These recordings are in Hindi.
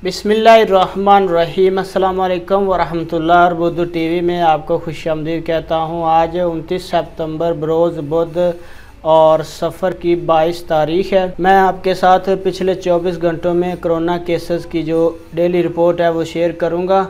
बिस्मिल्लाहिर्रहमानिर्रहीम। अस्सलाम वालेकुम वरहमतुल्लाह। और बुध टीवी में आपको खुशामदीद कहता हूँ। आज 29 सितंबर बरोज़ बुध और सफ़र की 22 तारीख़ है। मैं आपके साथ पिछले 24 घंटों में कोरोना केसेस की जो डेली रिपोर्ट है वो शेयर करूँगा।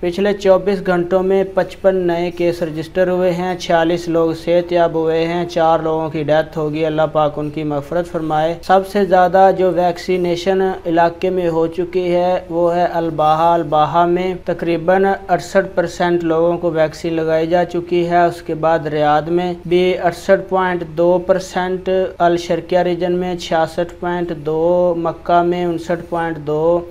पिछले 24 घंटों में 55 नए केस रजिस्टर हुए हैं, 46 लोग सेहतयाब हुए हैं, 4 लोगों की डेथ होगी। अल्लाह पाक उनकी मग़फ़िरत फरमाए। सबसे ज़्यादा जो वैक्सीनेशन इलाके में हो चुकी है वो है अल्बाहा में तकरीबन 68% लोगों को वैक्सीन लगाई जा चुकी है। उसके बाद रियाद में भी 68.2%, अल शर्किया रीजन में 66.2%, मक्का में 59.2%,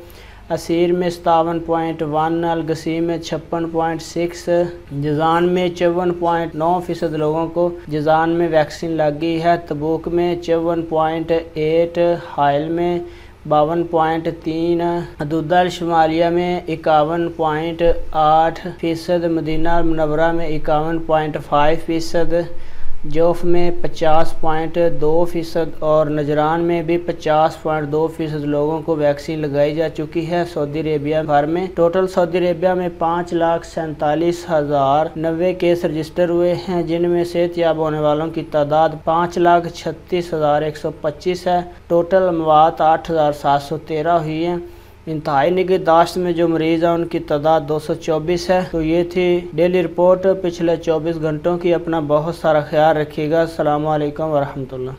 असीर में 57.1%, अलगसी में 56.6%, जज़ान में 54.9% लोगों को जज़ान में वैक्सीन लग गई है। तबूक में 54.8%, हाइल में 52.3%, हदूदल शुमालिया में 51.8%, मदीना मुनव्वरा में 51.5%, जोफ में 50.2% और नजरान में भी 50.2% लोगों को वैक्सीन लगाई जा चुकी है। सऊदी अरेबिया भर में टोटल सऊदी अरेबिया में 5,47,090 केस रजिस्टर हुए हैं, जिनमें सेहतयाब होने वालों की तादाद 5,36,125 है। टोटल मवात 8,713 हुई है। इंतहाई निगहदाश्त में जो मरीज़ हैं उनकी तादाद 224 है। तो ये थी डेली रिपोर्ट पिछले 24 घंटों की। अपना बहुत सारा ख्याल रखिएगा। अस्सलाम वालेकुम वरहमतुल्लाह।